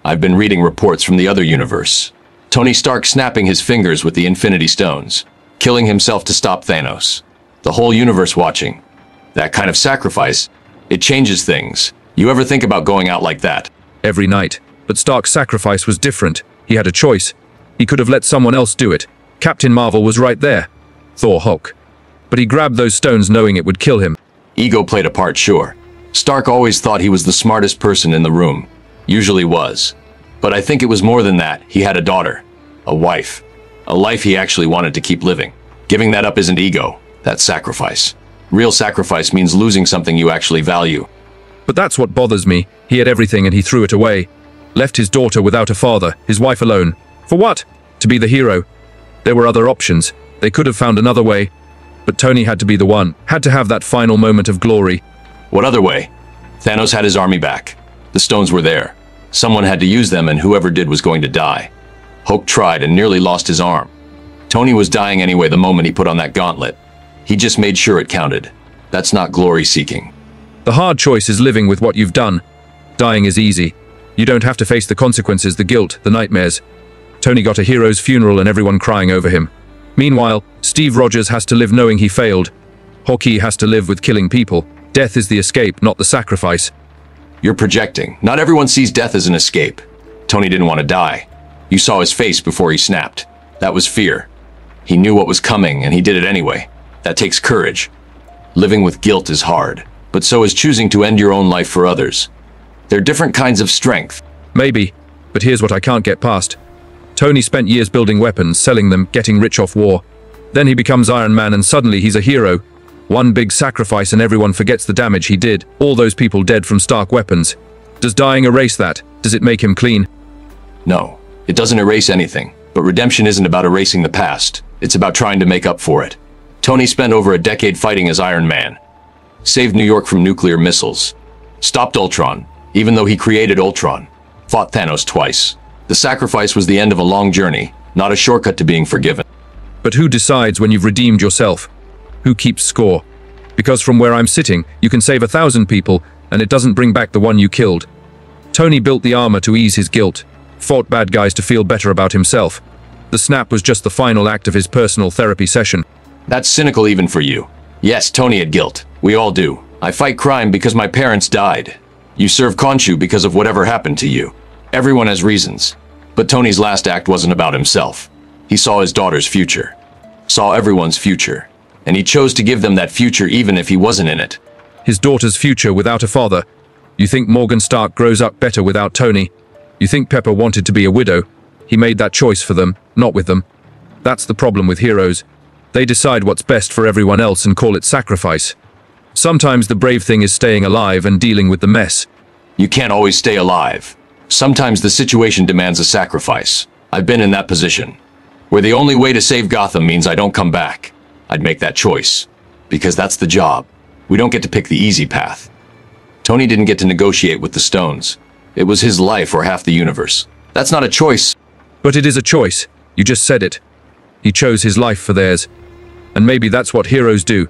I've been reading reports from the other universe. Tony Stark snapping his fingers with the Infinity Stones, killing himself to stop Thanos. The whole universe watching. That kind of sacrifice, it changes things. You ever think about going out like that? Every night. But Stark's sacrifice was different. He had a choice. He could have let someone else do it. Captain Marvel was right there. Thor, Hulk. But he grabbed those stones knowing it would kill him. Ego played a part, sure. Stark always thought he was the smartest person in the room. Usually was. But I think it was more than that. He had a daughter. A wife. A life he actually wanted to keep living. Giving that up isn't ego. That's sacrifice. Real sacrifice means losing something you actually value. But that's what bothers me. He had everything and he threw it away. Left his daughter without a father, his wife alone. For what? To be the hero. There were other options. They could have found another way. But Tony had to be the one. Had to have that final moment of glory. What other way? Thanos had his army back. The stones were there. Someone had to use them and whoever did was going to die. Hulk tried and nearly lost his arm. Tony was dying anyway the moment he put on that gauntlet. He just made sure it counted. That's not glory-seeking. The hard choice is living with what you've done. Dying is easy. You don't have to face the consequences, the guilt, the nightmares. Tony got a hero's funeral and everyone crying over him. Meanwhile, Steve Rogers has to live knowing he failed. Hawkeye has to live with killing people. Death is the escape, not the sacrifice. You're projecting. Not everyone sees death as an escape. Tony didn't want to die. You saw his face before he snapped. That was fear. He knew what was coming and he did it anyway. That takes courage. Living with guilt is hard, but so is choosing to end your own life for others. They're different kinds of strength. Maybe, but here's what I can't get past. Tony spent years building weapons, selling them, getting rich off war. Then he becomes Iron Man and suddenly he's a hero. One big sacrifice and everyone forgets the damage he did. All those people dead from Stark weapons. Does dying erase that? Does it make him clean? No, it doesn't erase anything. But redemption isn't about erasing the past. It's about trying to make up for it. Tony spent over a decade fighting as Iron Man. Saved New York from nuclear missiles. Stopped Ultron, even though he created Ultron. Fought Thanos twice. The sacrifice was the end of a long journey, not a shortcut to being forgiven. But who decides when you've redeemed yourself? Who keeps score? Because from where I'm sitting, you can save 1,000 people, and it doesn't bring back the one you killed. Tony built the armor to ease his guilt, fought bad guys to feel better about himself. The snap was just the final act of his personal therapy session. That's cynical even for you. Yes, Tony had guilt. We all do. I fight crime because my parents died. You serve Khonshu because of whatever happened to you. Everyone has reasons. But Tony's last act wasn't about himself. He saw his daughter's future. Saw everyone's future. And he chose to give them that future even if he wasn't in it. His daughter's future without a father. You think Morgan Stark grows up better without Tony? You think Pepper wanted to be a widow? He made that choice for them, not with them. That's the problem with heroes. They decide what's best for everyone else and call it sacrifice. Sometimes the brave thing is staying alive and dealing with the mess. You can't always stay alive. Sometimes the situation demands a sacrifice. I've been in that position. Where the only way to save Gotham means I don't come back. I'd make that choice. Because that's the job. We don't get to pick the easy path. Tony didn't get to negotiate with the stones. It was his life or half the universe. That's not a choice. But it is a choice. You just said it. He chose his life for theirs. And maybe that's what heroes do.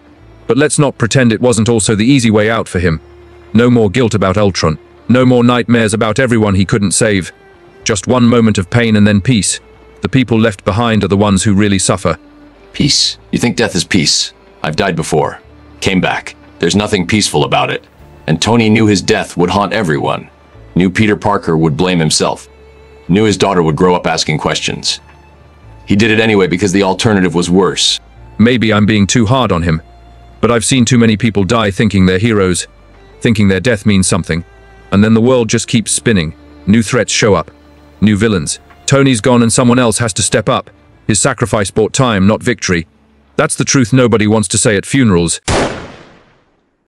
But let's not pretend it wasn't also the easy way out for him. No more guilt about Ultron. No more nightmares about everyone he couldn't save. Just one moment of pain and then peace. The people left behind are the ones who really suffer. Peace. You think death is peace? I've died before. Came back. There's nothing peaceful about it. And Tony knew his death would haunt everyone. Knew Peter Parker would blame himself. Knew his daughter would grow up asking questions. He did it anyway because the alternative was worse. Maybe I'm being too hard on him. But I've seen too many people die thinking they're heroes. Thinking their death means something. And then the world just keeps spinning. New threats show up. New villains. Tony's gone and someone else has to step up. His sacrifice bought time, not victory. That's the truth nobody wants to say at funerals.